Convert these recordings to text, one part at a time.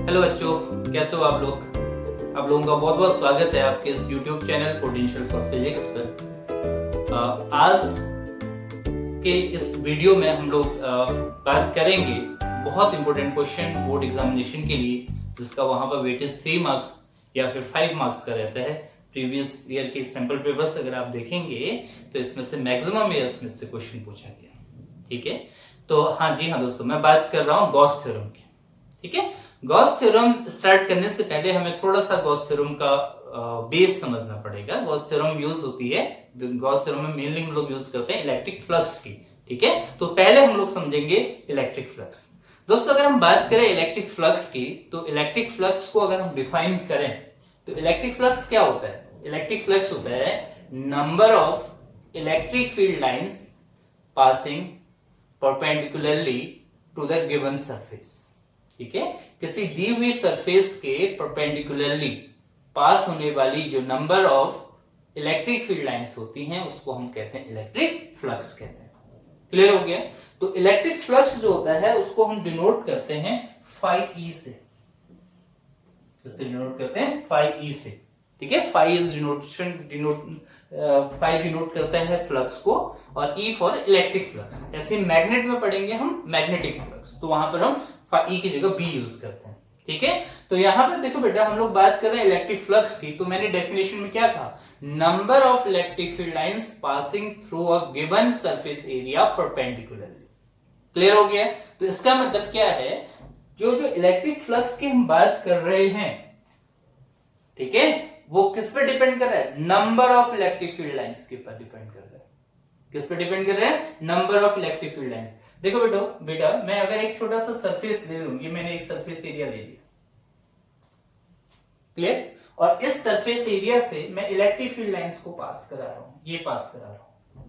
Hello बच्चों, कैसे हो आप लोग। आप लोगों का बहुत बहुत स्वागत है आपके इस YouTube channel potential for physics पर। आज के इस वीडियो में हम लोग बात करेंगे बहुत इंपॉर्टेंट क्वेश्चन बोर्ड एग्जामिनेशन के लिए, जिसका वहां पर वेटेज 3 मार्क्स या फिर 5 मार्क्स का रहता है। प्रीवियस ईयर के सैंपल पेपर्स अगर आप देखेंगे तो इसमें से मैक्सिमम ईयर्स में से क्वेश्चन पूछा गया। ठीक है, तो हाँ दोस्तों, मैं बात कर रहा हूँ गॉस थ्योरम की। ठीक है, गॉस थ्योरम स्टार्ट करने से पहले हमें थोड़ा सा गॉस थ्योरम का बेस समझना पड़ेगा। गॉस थ्योरम यूज होती है, गॉस थ्योरम में मेनली हम लोग यूज करते हैं इलेक्ट्रिक फ्लक्स की। ठीक है, तो पहले हम लोग समझेंगे इलेक्ट्रिक फ्लक्स। दोस्तों, अगर हम बात करें इलेक्ट्रिक फ्लक्स की, तो इलेक्ट्रिक फ्लक्स को अगर हम डिफाइन करें तो इलेक्ट्रिक फ्लक्स क्या होता है? इलेक्ट्रिक फ्लक्स होता है number of electric field lines passing perpendicularly to the given surface. ठीक है, किसी दी हुई सरफेस के परपेंडिकुलरली पास होने वाली जो number of electric field lines होती हैं उसको हम कहते हैं इलेक्ट्रिक फ्लक्स कहते हैं। क्लियर हो गया? तो इलेक्ट्रिक फ्लक्स जो होता है उसको हम डिनोट करते हैं फाई ई से। किससे डिनोट करते हैं? फाई ई से। ठीक है, फाई इज फाई डिनोट करता है फ्लक्स को, और ई फॉर इलेक्ट्रिक फ्लक्स। ऐसे मैग्नेट में पढ़ेंगे हम मैग्नेटिक फ्लक्स, तो वहां पर हम ई की जगह बी यूज करते हैं। ठीक है, तो यहां पर देखो बेटा, हम लोग बात कर रहे हैं इलेक्ट्रिक फ्लक्स की, तो मैंने डेफिनेशन में क्या कहा? Number of electric field lines passing through a given surface area perpendicularly. Clear हो गया? तो इसका मतलब क्या है, जो इलेक्ट्रिक फ्लक्स की हम बात कर रहे हैं, ठीक है, वो किस पे डिपेंड कर रहा है? Number of electric field lines के ऊपर डिपेंड कर रहा है। किस पे डिपेंड कर रहा है? Number of electric field lines. देखो बेटा, मैं अगर एक छोटा सा सरफेस ले लूं, ये मैंने एक सरफेस एरिया ले लिया, क्लियर, और इस सरफेस एरिया से मैं इलेक्ट्रिक फील्ड लाइंस को पास करा रहा हूं, ये पास करा रहा हूं।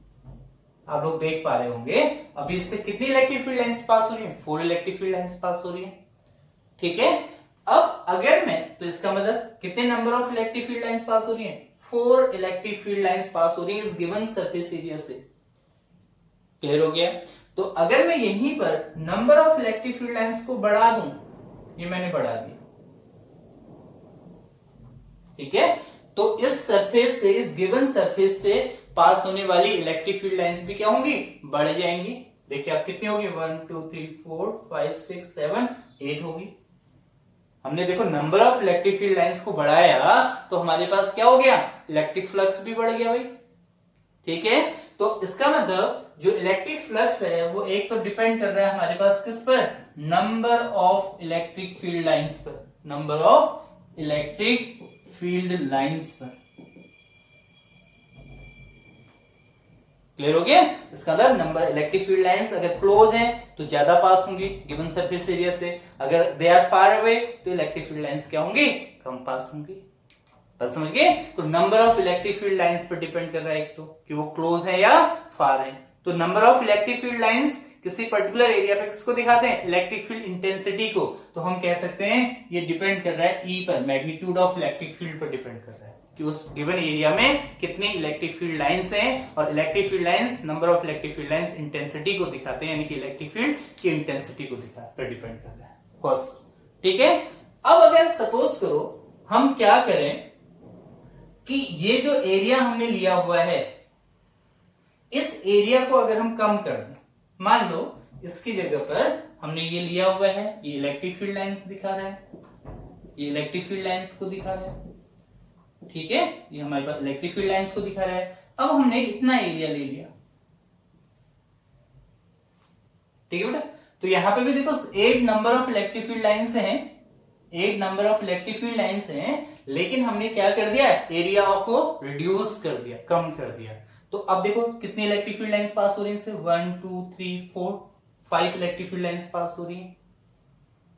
आप लोग देख पा रहे होंगे अभी इससे कितनी इलेक्ट्रिक फील्ड लाइंस पास हो रही है? 4 इलेक्ट्रिक फील्ड लाइंस पास हो रही है। ठीक है, अब अगर मैं, तो इसका मतलब कितने number of electric field lines pass हो रही है? 4 इलेक्ट्रिक फील्ड लाइंस पास हो रही है इस गिवन सरफेस एरिया से। क्लियर हो गया? तो अगर मैं यहीं पर number of electric field lines को बढ़ा दूं, ये मैंने बढ़ा दिया, ठीक है, तो इस सरफेस से, इस गिवन सरफेस से पास होने वाली इलेक्ट्रिक फील्ड लाइंस भी क्या होंगी? बढ़ जाएंगी। देखिए आप कितनी होगी? 1 2 3 4 5 6 7 8 होगी। हमने देखो number of electric field lines को बढ़ाया तो हमारे पास क्या हो गया? इलेक्ट्रिक फ्लक्स भी बढ़ गया भाई। ठीक है, तो इसका मतलब जो इलेक्ट्रिक फ्लक्स है वो एक तो डिपेंड कर रहा है हमारे पास किस पर? Number of electric field lines पर। Number of electric field lines पर। क्लियर हो गया? इसका मतलब नंबर इलेक्ट्रिक फील्ड लाइंस अगर क्लोज हैं तो ज्यादा पास होंगी गिवन सरफेस एरिया से, अगर दे आर फार अवे तो इलेक्ट्रिक फील्ड लाइंस क्या होंगी? कम पास होंगी। बस समझ गए? तो number of electric field lines पर डिपेंड कर रहा है एक तो कि वो क्लोज है या फार है। तो number of electric field lines किसी पर्टिकुलर एरिया पे किसको दिखाते हैं? इलेक्ट्रिक फील्ड इंटेंसिटी को। तो हम कह सकते हैं ये डिपेंड कर रहा है ई पर, मैग्नीट्यूड ऑफ इलेक्ट्रिक फील्ड पर डिपेंड कर रहा है कि उस गिवन एरिया में कितनी इलेक्ट्रिक फील्ड लाइंस हैं, और electric field lines, number of electric field lines intensity को दिखाते हैं, यानी कि इलेक्ट्रिक फील्ड की इंटेंसिटी को पर डिपेंड कर रहा है फर्स्ट। ठीक है, अब अगर सपोज करो हम क्या करें कि ये जो एरिया हमने लिया हुआ है, इस एरिया को अगर हम कम कर दें, मान लो इसकी जगह पर हमने ये लिया हुआ है, ये इलेक्ट्रिक फील्ड लाइंस दिखा रहा है, ये इलेक्ट्रिक फील्ड लाइंस को दिखा रहा है, ठीक है, ये हमारे पास इलेक्ट्रिक फील्ड लाइंस को दिखा रहा है। अब हमने इतना एरिया ले लिया, ठीक है बेटा, तो यहां पे भी देखो 8 number of electric field lines हैं, 8 number of electric field lines हैं, लेकिन हमने क्या कर दिया? एरिया को रिड्यूस कर दिया, कम कर दिया। तो अब देखो कितनी इलेक्ट्रिक फील्ड लाइंस पास हो रही है? 1 2 3 4 5 इलेक्ट्रिक फील्ड लाइंस पास हो रही है।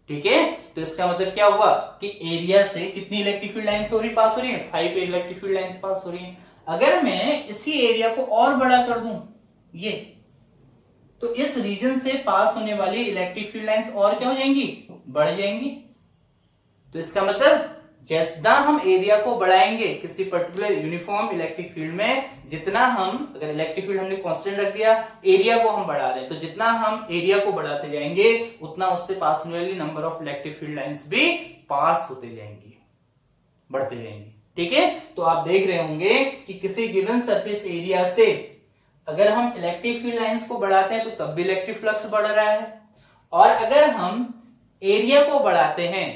ठीक है, तो इसका मतलब क्या हुआ कि एरिया से कितनी इलेक्ट्रिक फील्ड लाइंस पास हो रही है? 5 इलेक्ट्रिक फील्ड लाइंस पास हो रही है। अगर मैं इसी एरिया को और बड़ा कर दूं, ये, तो इस रीजन से पास होने वाली इलेक्ट्रिक फील्ड लाइंस और क्या हो जाएंगी? बढ़ जाएंगी। तो इसका मतलब जितना हम एरिया को बढ़ाएंगे किसी पर्टिकुलर यूनिफॉर्म इलेक्ट्रिक फील्ड में, जितना हम, अगर इलेक्ट्रिक फील्ड हमने कांस्टेंट रख दिया, एरिया को हम बढ़ा रहे हैं, तो जितना हम एरिया को बढ़ाते जाएंगे उतना उससे पास होने वाली number of electric field lines भी पास होते जाएंगी, बढ़ते जाएंगे। ठीक है, तो आप देख रहे होंगे कि किसी गिवन सरफेस एरिया से अगर हम इलेक्ट्रिक फील्ड लाइंस को बढ़ाते हैं तो तब भी इलेक्ट्रिक फ्लक्स बढ़ रहा है, और अगर हम एरिया को बढ़ाते हैं,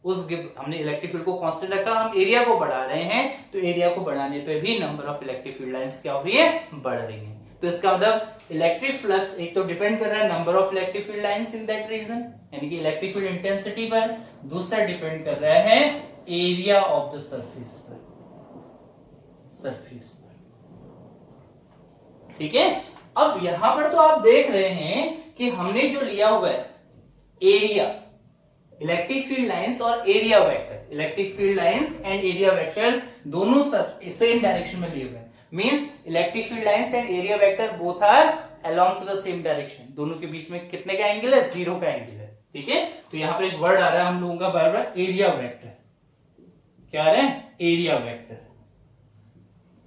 हमने इलेक्ट्रिक फील्ड को कांस्टेंट रखा, हम एरिया को बढ़ा रहे हैं, तो एरिया को बढ़ाने पे भी number of electric field lines क्या हो रही है, बढ़ रही है। तो इसका मतलब इलेक्ट्रिक फ्लक्स एक तो डिपेंड कर रहा है number of electric field lines in that region, यानी कि इलेक्ट्रिक फील्ड इंटेंसिटी पर, दूसरा डिपेंड कर रहा है एरिया ऑफ द सरफेस पर, ठीक है। अब यहां पर तो आप देख रहे हैं कि हमने जो लिया हुआ है एरिया, इलेक्ट्रिक फील्ड लाइंस और area vector, electric field lines and area vector दोनों सेम डायरेक्शन में लिए हुए हैं, means electric field lines and area vector both are along to the same direction, दोनों के बीच में कितने का एंगल है, 0 का एंगल है। ठीक है, तो यहां पर एक वर्ड आ रहा है हम लोगों का बार बार, एरिया वेक्टर। क्या आ रहा है, एरिया वेक्टर।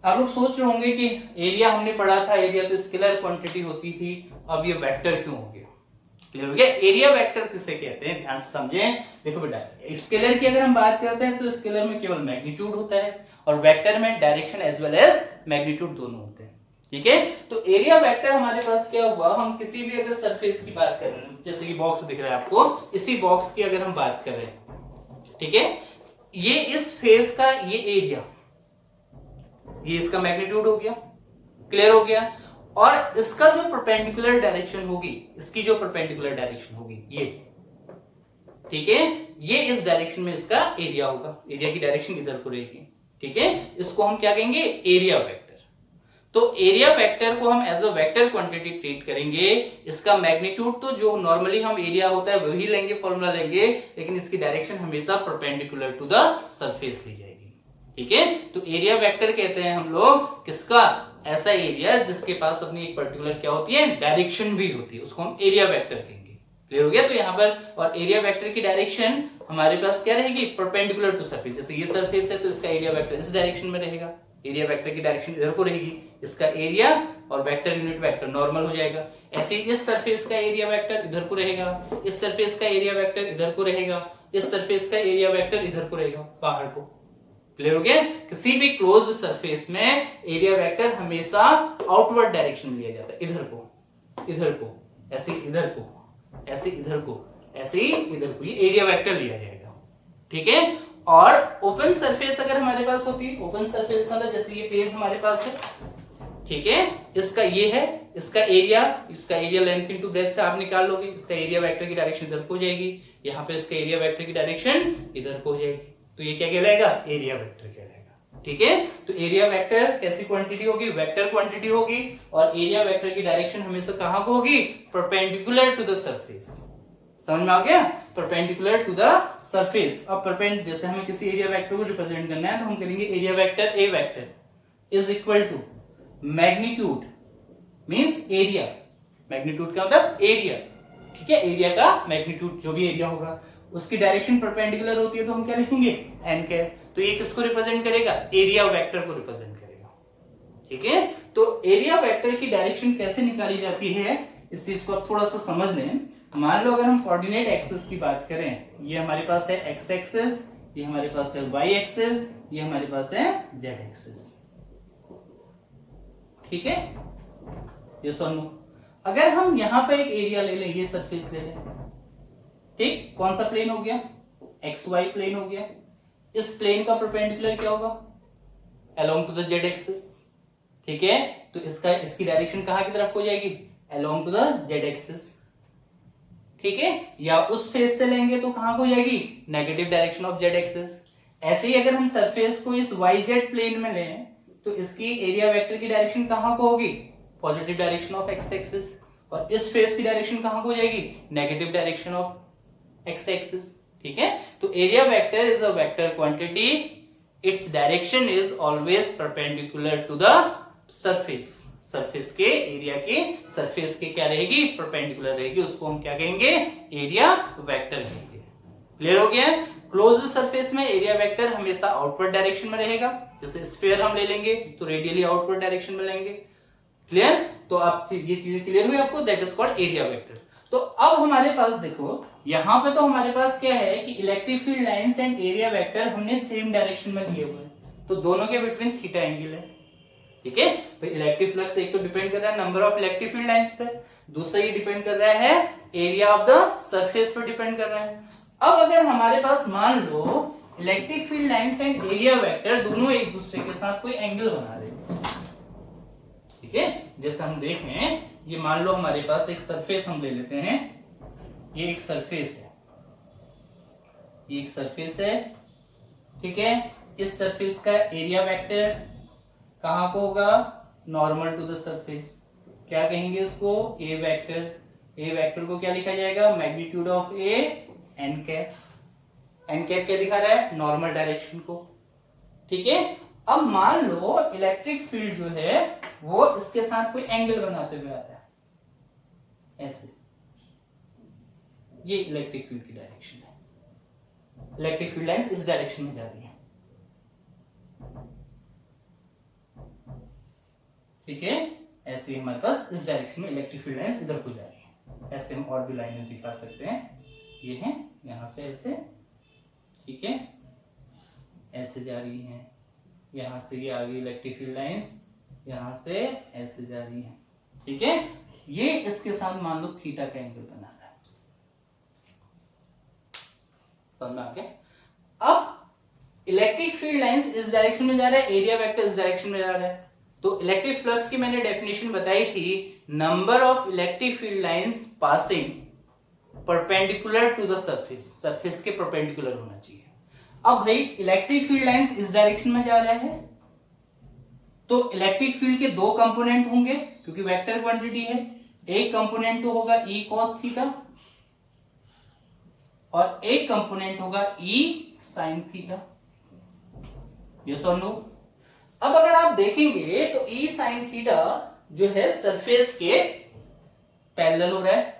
आप लोग सोच रहे होंगे कि एरिया हमने पढ़ा था, एरिया तो स्केलर क्वांटिटी होती थी, अब ये वेक्टर क्यों हो गया? क्लियर हो गया? एरिया वेक्टर किसे कहते हैं, ध्यान से समझें। देखो बेटा, स्केलर की अगर हम बात करते हैं तो स्केलर में केवल मैग्नीट्यूड होता है, और वेक्टर में direction as well as magnitude दोनों होते हैं। ठीक है, तो एरिया वेक्टर हमारे पास क्या हुआ, हम किसी भी अगर सरफेस की बात कर रहे हैं, जैसे कि बॉक्स दिख रहा है आपको, इसी बॉक्स की अगर हम बात कर रहे हैं, ठीक है, ये इस फेस का ये एरिया, ये इसका मैग्नीट्यूड हो गया, क्लियर हो गया, और इसका जो परपेंडिकुलर डायरेक्शन होगी, इसकी जो परपेंडिकुलर डायरेक्शन होगी ये, ठीक है, ये इस डायरेक्शन में इसका एरिया होगा, एरिया की डायरेक्शन इधर को रहेगी। ठीक है, इसको हम क्या कहेंगे, एरिया वेक्टर। तो एरिया वेक्टर को हम as a vector quantity treat करेंगे, इसका मैग्नीट्यूड तो जो नॉर्मली हम एरिया होता है वही लेंगे, फॉर्मूला लेंगे, लेकिन इसकी डायरेक्शन हमेशा परपेंडिकुलर टू द सरफेस ली जाएगी। ठीक है, तो एरिया वेक्टर कहते हैं हम लोग किसका, ऐसा एरिया जिसके पास अपनी एक पर्टिकुलर क्या होती है, डायरेक्शन भी होती है, उसको हम एरिया वेक्टर कहेंगे। क्लियर हो गया? तो यहाँ पर, और एरिया वेक्टर की डायरेक्शन हमारे पास क्या रहेगी, परपेंडिकुलर टू सरफेस। जैसे ये सरफेस है तो इसका एरिया वेक्टर इस डायरेक्शन में रहेगा, एरिया वेक्टर की डायरेक्शन इधर को रहेगी, इसका एरिया और वेक्टर यूनिट वेक्टर नॉर्मल हो जाएगा। ऐसे इस सरफेस का एरिया वेक्टर इधर को रहेगा, इस सरफेस का एरिया वेक्टर इधर को रहेगा, इस सरफेस का एरिया वेक्टर इधर को रहेगा, बाहर को। क्लियर हो गया? किसी भी क्लोज्ड सरफेस में एरिया वेक्टर हमेशा आउटवर्ड डायरेक्शन में लिया जाता है, इधर को, इधर को, ऐसे इधर को, ऐसे इधर को, ऐसे ही इधर को, ये एरिया वेक्टर लिया जाएगा। ठीक है, और ओपन सरफेस अगर हमारे पास होती है, ओपन सरफेस का मतलब जैसे ये पेज हमारे पास है, ठीक है, इसका ये है, इसका एरिया लेंथ इनटू ब्रेथ से आप निकाल लोगे, इसका एरिया वेक्टर की डायरेक्शन इधर को हो जाएगी, यहाँ पे इसका एरिया वेक्टर की डायरेक्शन इधर को हो जाएगी, तो ये क्या कहलाएगा, एरिया वेक्टर कहलाएगा। ठीक है, तो एरिया वेक्टर कैसी क्वांटिटी होगी, वेक्टर क्वांटिटी होगी, और एरिया वेक्टर की डायरेक्शन हमेशा कहां को होगी, परपेंडिकुलर टू द सरफेस। समझ में आ गया, परपेंडिकुलर टू द सरफेस। अब जैसे हमें किसी एरिया वेक्टर को रिप्रेजेंट करना है तो हम करेंगे area vector A vector is equal to magnitude means area, magnitude का मतलब एरिया, ठीक है, एरिया का मैग्नीट्यूड जो भी एरिया होगा उसकी डायरेक्शन परपेंडिकुलर होती है तो हम क्या लिखेंगे, एन कैप। तो ये किसको रिप्रेजेंट करेगा, एरिया वेक्टर को रिप्रेजेंट करेगा। ठीक है, तो एरिया वेक्टर की डायरेक्शन कैसे निकाली जाती है, इस चीज को आप थोड़ा सा समझ लें। मान लो अगर हम कोऑर्डिनेट एक्सिस की बात करें, ये हमारे पास है एक्स एक्सिस, ये हमारे पास है वाई एक्सिस, ये हमारे पास है जेड एक्सिस। ठीक है, ये सुनो, अगर हम यहां पे एक एरिया ले लें, ये सरफेस ले लें, ठीक, कौन सा प्लेन हो गया, एक्स वाई प्लेन हो गया, इस प्लेन का परपेंडिकुलर क्या होगा, along to the z axis. ठीक है, तो इसकी डायरेक्शन कहां की तरफ हो जाएगी, along to the z axis. ठीक है, या उस फेस से लेंगे तो कहां को जाएगी, negative direction of Z axis. ऐसे ही अगर हम सरफेस को इस वाई जेड प्लेन में लें तो इसकी एरिया वेक्टर की डायरेक्शन कहां को होगी, positive direction of x axis, और इस फेस की डायरेक्शन कहां को हो जाएगी, negative direction of x axis. ठीक है, तो area vector is a vector quantity, its direction is always perpendicular to the surface. Surface के एरिया के सरफेस के क्या रहेगी, परपेंडिकुलर रहेगी, उसको हम क्या कहेंगे, एरिया वेक्टर कहेंगे। क्लियर हो गया? क्लोज्ड सरफेस में एरिया वेक्टर हमेशा आउटवर्ड डायरेक्शन में रहेगा। जैसे स्फीयर हम ले लेंगे तो रेडियली आउटवर्ड डायरेक्शन में लेंगे। क्लियर? तो आप ये चीजें क्लियर हुई आपको? That is called area vector. तो अब हमारे पास देखो, यहां पे तो हमारे पास क्या है कि electric field lines and area vector हमने सेम डायरेक्शन में लिए हुए हैं, तो दोनों के बिटवीन थीटा एंगल है। ठीक है भाई, इलेक्ट्रिक फ्लक्स एक तो डिपेंड कर रहा है number of electric field lines पे, दूसरा ये डिपेंड कर रहा है एरिया ऑफ द सरफेस पर डिपेंड कर रहा है। अब अगर हमारे पास मान लो electric field lines and area vector दोनों एक दूसरे के साथ कोई एंगल बना रहे हैं, ठीक है, जैसे हम देखें, ये मान लो हमारे पास एक सरफेस हम ले लेते हैं, ये एक सरफेस है, ये एक सरफेस है, ठीक है। इस सरफेस का एरिया वेक्टर कहां को होगा? Normal to the surface. क्या कहेंगे इसको? ए वेक्टर। ए वेक्टर को क्या लिखा जाएगा? Magnitude of A n cap. N cap क्या दिखा रहा है? नॉर्मल डायरेक्शन को। ठीक है। अब मान लो इलेक्ट्रिक फील्ड जो है वो इसके साथ कोई एंगल बनाते हुए आ रहा है, ऐसे। ये इलेक्ट्रिक फील्ड की डायरेक्शन है। इलेक्ट्रिक फील्ड लाइंस इस डायरेक्शन में जा रही है, ठीक है। ऐसे हमारे पास इस डायरेक्शन में इलेक्ट्रिक फील्ड लाइंस इधर को जा रही है। ऐसे हम और भी लाइनें दिखा सकते हैं, ये हैं यहां से ऐसे, ठीक है, ऐसे जा रही हैं। यहां से ये आगे इलेक्ट्रिक फील्ड लाइंस यहां से ऐसे जा रही हैं, ठीक है। ये इसके साथ मान लो थीटा का एंगल बना रहा है, समझ में आ गया? अब इलेक्ट्रिक फील्ड लाइंस इस डायरेक्शन में जा रहा है, एरिया वेक्टर इस डायरेक्शन में जा रहा है। तो इलेक्ट्रिक फ्लक्स की मैंने डेफिनेशन बताई थी, number of electric field lines passing perpendicular to the surface, surface के परपेंडिकुलर होना चाहिए। अब भाई इलेक्ट्रिक फील्ड लाइंस इस डायरेक्शन में जा रहा है, तो इलेक्ट्रिक फील्ड के दो कंपोनेंट होंगे क्योंकि वेक्टर क्वांटिटी है। एक कंपोनेंट तो होगा E cos थीटा और एक कंपोनेंट होगा E sin थीटा। यस और नो? अब अगर आप देखेंगे तो E sin थीटा जो है सरफेस के पैरेलल हो रहा है,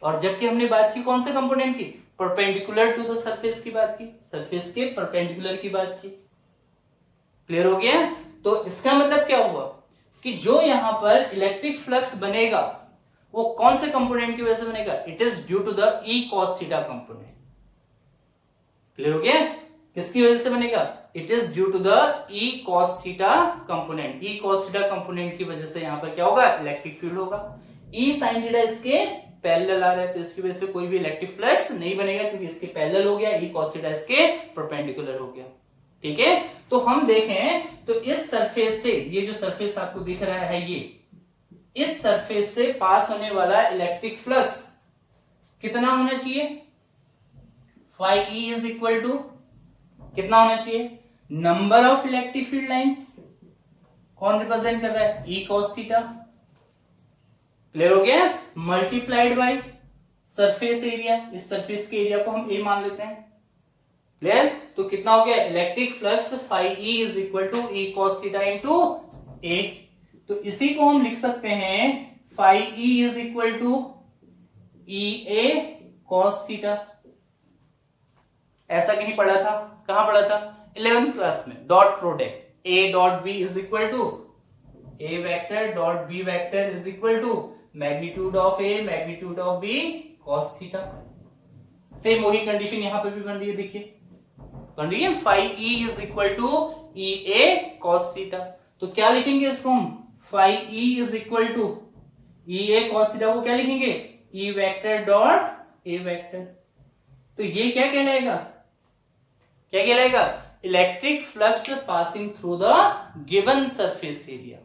और जबकि हमने बात की कौन से कंपोनेंट की? परपेंडिकुलर टू द सरफेस की बात की, सरफेस के परपेंडिकुलर की बात की। क्लियर हो गया? तो इसका मतलब क्या हुआ कि जो यहां पर इलेक्ट्रिक फ्लक्स बनेगा वो कौन से कंपोनेंट की वजह से बनेगा? It is due to the E cos theta component. Clear हो गया? किसकी वजह से बनेगा? It is due to the E cos theta component. E cos theta component की वजह से यहां पर क्या होगा? इलेक्ट्रिक फील्ड होगा। E sin थीटा इसके पैरेलल आ रहा है, तो इसकी वजह से कोई भी इलेक्ट्रिक फ्लक्स नहीं बनेगा क्योंकि इसके पैरेलल हो गया, E cos थीटा इसके परपेंडिकुलर हो गया। ठीक है। तो हम देखें तो इस सरफेस से, ये जो सरफेस आपको दिख रहा है, ये इस सरफेस से पास होने वाला इलेक्ट्रिक फ्लक्स कितना होना चाहिए? phi E is equal to कितना होना चाहिए? Number of electric field lines कौन रिप्रेजेंट कर रहा है? E cos theta. क्लियर हो गया? मल्टीप्लाइड बाय सरफेस एरिया, इस सरफेस के एरिया को हम A मान लेते हैं। क्लियर? तो कितना हो गया? Electric flux phi E is equal to E cos theta into A। तो इसी को हम लिख सकते हैं phi E is equal to EA cos theta. ऐसा कहीं पढ़ा था? कहां पढ़ा था? 11th क्लास में। Dot product A dot B is equal to A vector dot B vector is equal to magnitude of A magnitude of B cos theta. Same वही condition यहां पे भी बन रही है, देखिए बन रही है। phi E is equal to EA cos theta. तो क्या लिखेंगे इसको हम? phi E is equal to EA cos theta को क्या लिखेंगे? E vector dot A vector. तो ये क्या कहलाएगा? क्या कहलाएगा? Electric flux passing through the given surface area.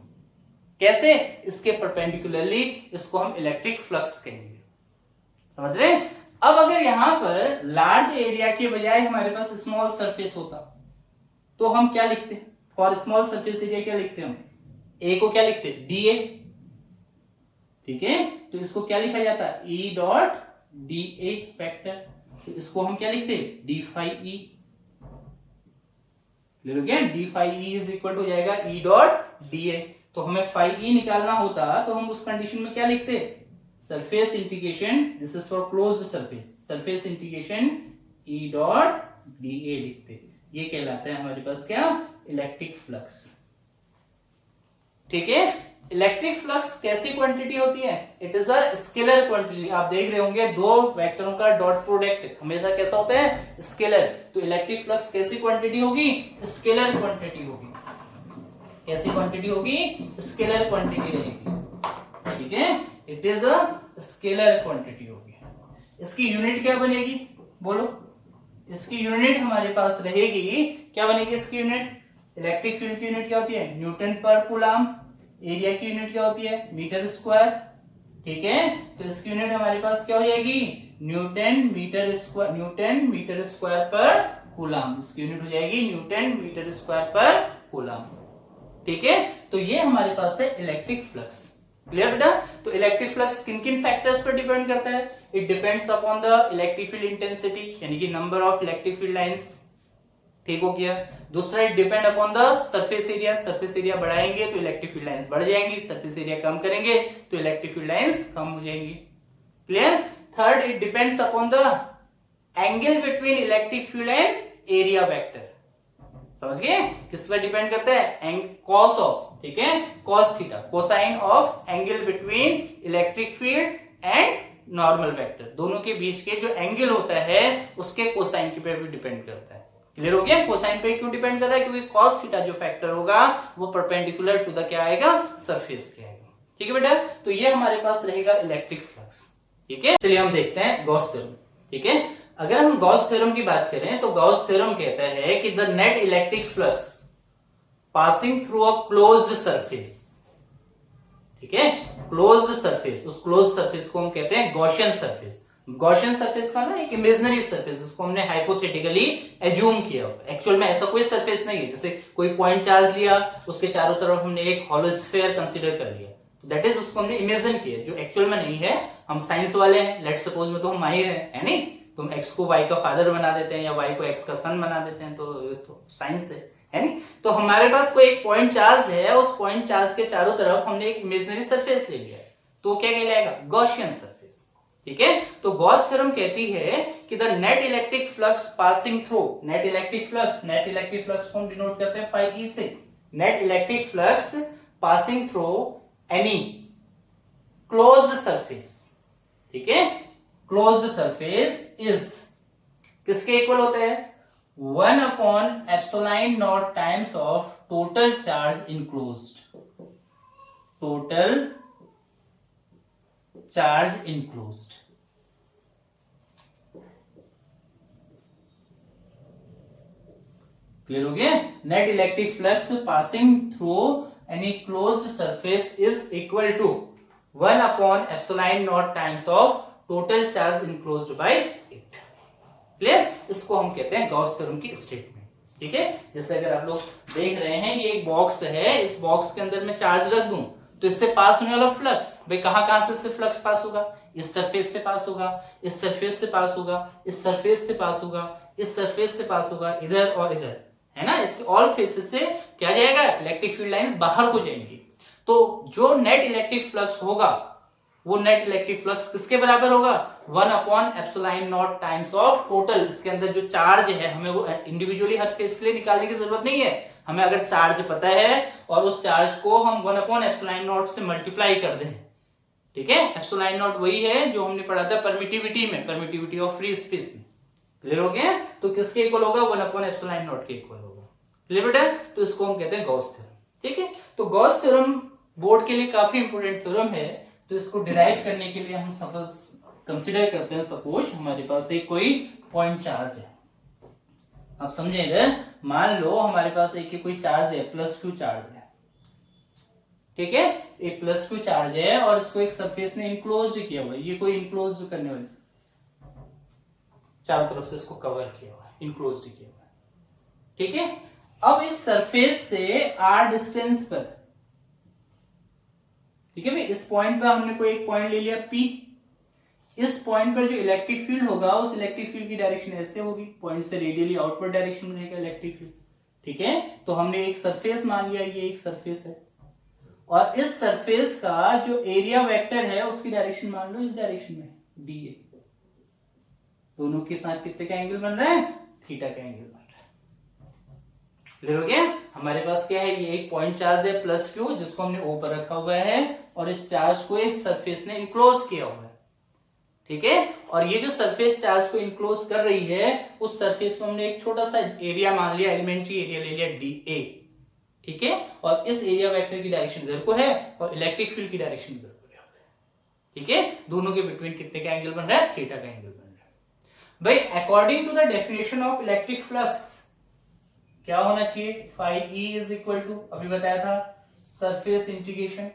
कैसे? इसके परपेंडिकुलरली इसको हम इलेक्ट्रिक फ्लक्स कहेंगे। समझ रहे? अब अगर यहां पर लार्ज एरिया के बजाय हमारे पास स्मॉल सरफेस होता तो हम क्या लिखते? फॉर स्मॉल सरफेस एरिया क्या लिखते हम? ए को क्या लिखते? DA। ठीक है। तो इसको क्या लिखा जाता? E dot DA vector. तो इसको हम क्या लिखते? D phi E। क्लियर हो गया? D phi E is equal to जाएगा E डॉट DA। तो हमें phi E निकालना होता तो हम उस कंडीशन में क्या लिखते? Surface integration, this is for closed surface, surface integration E dot d ए लिखते, ये कहलाता है हमारे पास क्या, इलेक्ट्रिक फ्लक्स। ठीक है, इलेक्ट्रिक फ्लक्स कैसी क्वांटिटी होती है, it is a scalar quantity. आप देख रहे होंगे दो वेक्टरों का डॉट प्रोडक्ट हमेशा कैसा होता है, स्केलर। तो इलेक्ट्रिक फ्लक्स कैसी क्वांटिटी होगी, स्केलर क्वांटिटी होगी। कैसी क्वांटिटी होगी, स्केलर क्वांटिटी रहेगी। ठीक है, it is a scalar quantity होगी। इसकी यूनिट क्या बनेगी, बोलो, इसकी यूनिट हमारे पास रहेगी, क्या बनेगी इसकी यूनिट, इलेक्ट्रिक फील्ड की यूनिट क्या होती है, न्यूटन पर कूलम। एरिया की यूनिट क्या होती है, मीटर स्क्वायर। ठीक है, तो इसकी यूनिट हमारे पास क्या हो जाएगी, न्यूटन मीटर स्क्वायर पर कूलम। इसकी यूनिट हो जाएगी न्यूटन मीटर स्क्वायर पर कूलम। ठीक है, तो ये हमारे पास है इलेक्ट्रिक फ्लक्स। क्लियर बेटा। तो इलेक्ट्रिक फ्लक्स किन किन फैक्टर्स पर डिपेंड करता है, it depends upon the electric field intensity, यानी कि number of electric field lines. ठीक हो गया। दूसरा, it depend upon the surface area. Surface area बढ़ाएंगे तो इलेक्ट्रिक फील्ड लाइंस बढ़ जाएंगी, सरफेस एरिया कम करेंगे तो इलेक्ट्रिक फील्ड लाइंस कम हो जाएंगी। Clear. Third, it depends upon the angle between electric field and area vector. समझ गए, किस पर डिपेंड करता है, कॉस ऑफ, ठीक है, cos theta, cosine of angle between electric field and normal vector. दोनों के बीच के जो एंगल होता है उसके कोसाइन के पे भी डिपेंड करता है। क्लियर हो गया। कोसाइन पे क्यों डिपेंड कर रहा है, क्योंकि कॉस थीटा जो फैक्टर होगा वो परपेंडिकुलर टू द क्या आएगा, सरफेस के आएगा। ठीक है बेटा, तो ये हमारे पास रहेगा इलेक्ट्रिक फ्लक्स। ठीक है, चलिए हम देखते हैं गॉस थ्योरम। ठीक है, अगर हम गॉस थ्योरम की बात करें तो गॉस थ्योरम कहता है कि the net electric flux passing through a closed surface. ठीक है, क्लोज्ड सरफेस, उस क्लोज्ड सरफेस को हम कहते हैं गॉसियन सरफेस। गॉसियन सरफेस का ना एक इमेजिनरी सरफेस, उसको हमने हाइपोथेटिकली एज्यूम किया। एक्चुअल में ऐसा कोई सरफेस नहीं है। जैसे कोई पॉइंट चार्ज लिया, उसके चारों तरफ हमने एक हॉलो स्फीयर कंसीडर कर लिया, दैट इज उसको हमने इमेजिन किया, जो एक्चुअल में नहीं है। हम साइंस वाले हैं, लेट्स सपोज में तो हम माहिर हैं, है नहीं, तो हम एक्स को वाई का फादर बना देते हैं या वाई को एक्स का सन बना देते हैं, तो साइंस है नहीं। तो हमारे पास कोई एक पॉइंट चार्ज है, उस पॉइंट चार्ज के चारों तरफ हमने एक इमेजिनरी सरफेस ले लिया, तो क्या कहलाएगा, गॉसियन सरफेस। ठीक है, तो गॉस थ्योरम कहती है कि the net electric flux passing through, net electric flux को हम डिनोट करते हैं phi e से। Net electric flux passing through any closed surface, ठीक है, क्लोज्ड सरफेस इज किसके इक्वल होता है, 1/ε0 times of total charge enclosed, total charge enclosed. Clear हो गया। Net electric flux passing through any closed surface is equal to 1/ε0 times of total charge enclosed by it. Clear, इसको हम कहते हैं Gauss theorem की statement. ठीक है, जैसे अगर आप लोग देख रहे हैं, ये एक बॉक्स है, इस बॉक्स के अंदर मैं चार्ज रख दूं तो इससे पास होने वाला फ्लक्स, भाई कहां से फ्लक्स पास होगा, इस सरफेस से पास होगा, इस सरफेस से पास होगा, इस सरफेस से पास होगा, इस सरफेस से पास होगा, इधर और इधर, है ना। इसके ऑल फेसेस से क्या जाएगा, इलेक्ट्रिक फील्ड लाइंस बाहर को जाएंगी। तो जो नेट इलेक्ट्रिक फ्लक्स होगा, वो नेट इलेक्ट्रिक फ्लक्स किसके बराबर होगा, 1/ε0 टाइम्स ऑफ टोटल। इसके अंदर जो चार्ज है, हमें वो इंडिविजुअली हर फेस के लिए निकालने की जरूरत नहीं है। हमें अगर चार्ज पता है और उस चार्ज को हम 1/ε0 से मल्टीप्लाई कर दें, ठीक है, ε0 वही है जो हमने पढ़ा था परमिटिविटी में, परमिटिविटी ऑफ फ्री स्पेस में। क्लियर हो गया। तो किसके इक्वल होगा, 1/ε0 के इक्वल होगा। क्लियर बेटा, तो इसको हम कहते हैं गॉस थ्योरम। ठीक है, तो गॉस थ्योरम बोर्ड के लिए काफी इंपोर्टेंट थ्योरम है। तो इसको डिराइव करने के लिए हम सपोज कंसिडर करते हैं, सपोज हमारे पास एक कोई पॉइंट चार्ज है। आप समझे इधर, मान लो हमारे पास एक कोई चार्ज है, +q चार्ज है, ठीक है, एक +q चार्ज है और इसको एक सरफेस ने इनक्लोज्ड किया हुआ है। ये कोई इनक्लोज्ड करने वाली सरफेस, चारों तरफ से इसको कवर किया हुआ है, इनक्लोज्ड किया हुआ है। ठीक है, अब इस सरफेस से r डिस्टेंस पर, ठीक है भाई, इस पॉइंट पर हमने कोई एक पॉइंट ले लिया P। इस पॉइंट पर जो इलेक्ट्रिक फील्ड होगा, उस इलेक्ट्रिक फील्ड की डायरेक्शन ऐसे होगी, पॉइंट से रेडियली आउटवर्ड डायरेक्शन में रहेगा इलेक्ट्रिक फील्ड। ठीक है, तो हमने एक सरफेस मान लिया, ये एक सरफेस है, और इस सरफेस का जो एरिया वेक्टर है उसकी डायरेक्शन मान लो इस डायरेक्शन में, dA। दोनों के साथ कितने का एंगल बन रहा है, थीटा का एंगल बन रहा है। क्लियर हो गया। हमारे पास क्या है, ये एक पॉइंट चार्ज है प्लस क्यू, जिसको हमने ओ पर रखा हुआ है और इस चार्ज को इस सरफेस ने इनक्लोज किया हुआ है। ठीक है, और ये जो सरफेस चार्ज को इनक्लोज कर रही है, उस सरफेस में हमने एक छोटा सा एरिया मान लिया, एलिमेंट्री एरिया ले लिया dA। ठीक है, और इस एरिया वेक्टर की डायरेक्शन इधर को है और इलेक्ट्रिक फील्ड की डायरेक्शन इधर को है। ठीक है, दोनों के बिटवीन कितने का एंगल बन रहा है, थीटा का एंगल बन रहा है। भाई according to the definition of electric flux क्या होना चाहिए, phi E is equal to, अभी बताया था, सरफेस इंटीग्रेशन,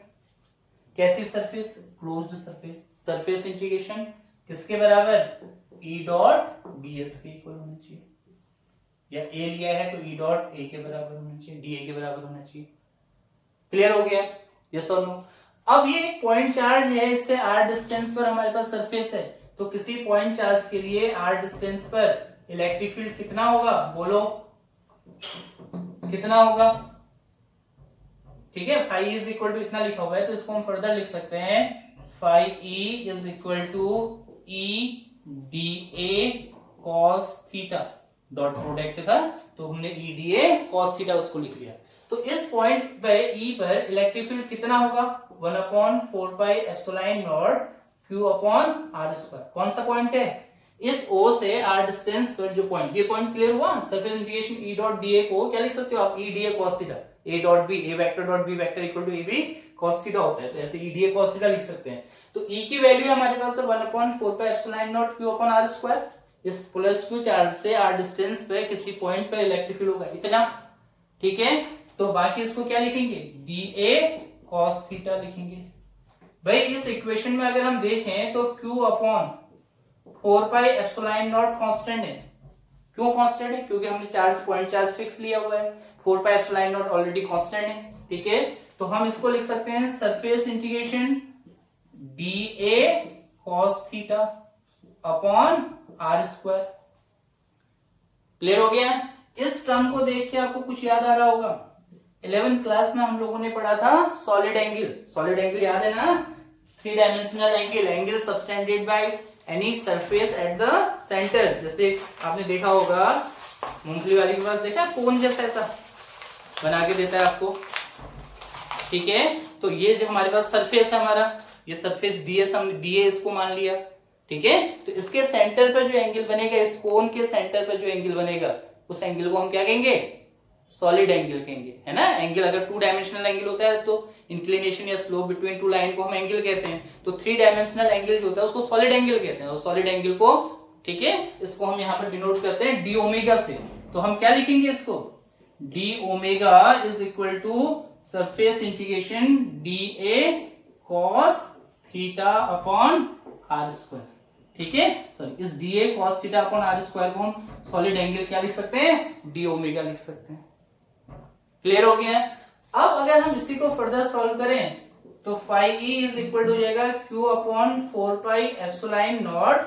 कैसी surface, closed surface, surface integration किसके बराबर, ई डॉट डी एस के इक्वल होना चाहिए, या ए लिया है तो ई डॉट ए के बराबर होना चाहिए, डी ए के बराबर होना चाहिए। क्लियर हो गया, यस और नो। अब ये पॉइंट चार्ज है, इससे आर डिस्टेंस पर हमारे पास सरफेस है, तो किसी पॉइंट चार्ज के लिए आर डिस्टेंस पर इलेक्ट्रिक फील्ड कितना होगा, बोलो कितना होगा। ठीक है, फाई इज इक्वल टू इतना लिखा हुआ है, तो इसको हम फर्दर लिख सकते हैं, phi E is equal to E d A cos theta, dot product था तो हमने E d A cos theta उसको लिख लिया। तो इस पॉइंट पे ई पर इलेक्ट्रिक फील्ड कितना होगा, 1/4 pi epsilon naught q upon r square. कौन सा पॉइंट है, इस ओ से आर डिस्टेंस पर जो पॉइंट, ये पॉइंट क्लियर हुआ। Surface integration E dot d A को क्या लिख सकते हो आप, E d A cos theta, A dot B, A vector dot B vector equal to A B cos theta होता है, तो ऐसे E d A cos theta लिख सकते हैं। तो ई की वैल्यू हमारे पास है 1/4 pi epsilon naught q upon r square. इस प्लस क्यू चार्ज से आर डिस्टेंस पे किसी पॉइंट पे इलेक्ट्रिक फील्ड होगा इतना। ठीक है, तो बाकी इसको क्या लिखेंगे, डी ए कॉस थीटा लिखेंगे। भाई इस इक्वेशन में अगर हम देखें तो Q upon 4 pi epsilon not constant है। क्यों कांस्टेंट है, क्योंकि हमने चार्ज पॉइंट चार्ज फिक्स लिया हुआ है, 4 pi epsilon naught already constant है। ठीक है, तो हम इसको लिख सकते हैं surface integration d A cos theta upon r square. Clear हो गया। इस टर्म को देख के आपको कुछ याद आ रहा होगा, 11th क्लास में हम लोगों ने पढ़ा था सॉलिड एंगल। सॉलिड एंगल याद है ना, 3 dimensional angle, angle subtended by any surface at the centre. जैसे आपने देखा होगा मूंगफली वाली के पास, देखा कोन जैसा ऐसा बना के देता है आपको। ठीक है, तो ये जो हमारे पास सरफेस है हमारा, ये सरफेस डीएस, हम डीए इसको मान लिया। ठीक है, तो इसके सेंटर पर जो एंगल बनेगा, इस कोन के सेंटर पर जो एंगल बनेगा, उस एंगल को हम क्या कहेंगे, सॉलिड एंगल कहेंगे, है ना। एंगल अगर 2 डायमेंशनल एंगल होता है तो इंक्लिनेशन या स्लोप बिटवीन 2 लाइन को हम एंगल कहते हैं। तो 3 डायमेंशनल एंगल जो होता है उसको सॉलिड एंगल कहते हैं। और सॉलिड एंगल को, ठीक है, इसको हम यहाँ पर डिनोट करते हैं डी ओमेगा से। तो हम क्या लिखेंगे इसको, d omega is equal to surface integration d A cos theta upon r square. ठीक है, सॉरी, इस d A cos theta upon r square को हम सॉलिड एंगल क्या लिख सकते हैं, डी ओमेगा लिख सकते हैं। क्लियर हो गया। अब अगर हम इसी को फर्दर सॉल्व करें तो phi E is equal to जाएगा Q upon 4 pi epsilon naught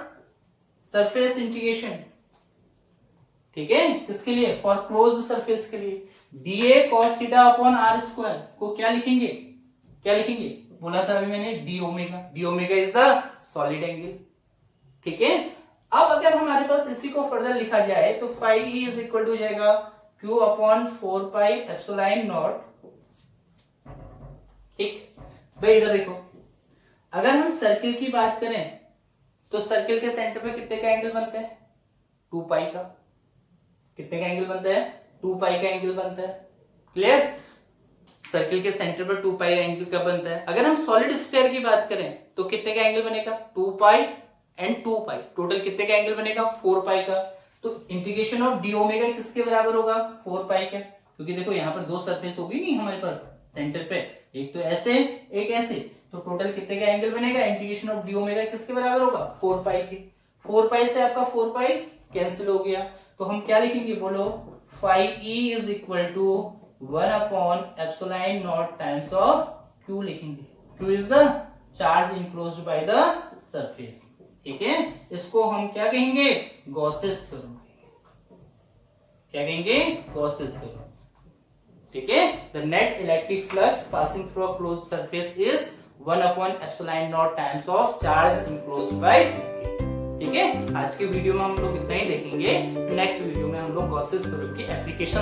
surface integration. ठीक है, किसके लिए, फॉर क्लोज्ड सरफेस के लिए, d A cos theta upon r square को क्या लिखेंगे, क्या लिखेंगे, बोला था अभी मैंने, d omega. D omega is the solid angle. ठीक है, अब अगर हमारे पास इसी को फर्दर लिखा जाए तो phi E is equal to जाएगा Q upon 4 pi epsilon naught. ठीक भाई, इधर देखो, अगर हम सर्किल की बात करें तो सर्किल के सेंटर पे कितने का एंगल बनता है, 2 पाई का। कितने का एंगल बनता है, 2 पाई का एंगल बनता है। क्लियर, सर्किल के सेंटर पर 2 पाई एंगल का बनता है। अगर हम सॉलिड स्फीयर की बात करें तो कितने का एंगल बनेगा, 2 पाई एंड 2 पाई, टोटल कितने का एंगल बनेगा, 4 पाई का। तो इंटीग्रेशन ऑफ डी ओमेगा किसके बराबर होगा, 4 पाई का, क्योंकि देखो यहाँ पर 2 सरफेस होगी नहीं हमारे पास सेंटर पे, एक तो ऐसे एक ऐसे, तो टोटल कितने का एंगल बनेगा, इंटीग्रेशन ऑफ डी ओमेगा किसके बराबर होगा, 4 पाई के। 4 पाई से आपका 4 पाई कैंसिल हो गया, तो हम क्या लिखेंगे, बोलो, phi E is equal to 1 upon epsilon naught times of Q लिखेंगे। Q is the charge enclosed by the surface. ठीक है, इसको हम क्या कहेंगे, गॉसेस थ्योरम। क्या कहेंगे, गॉसेस थ्योरम। ठीक है, the net electric flux passing through a closed surface is 1 upon epsilon naught times of charge enclosed bye. ठीक ठीक है, आज के वीडियो में हम लोग इतना ही देखेंगे। नेक्स्ट वीडियो में हम लोग गॉसिप थ्योरम की एप्लीकेशन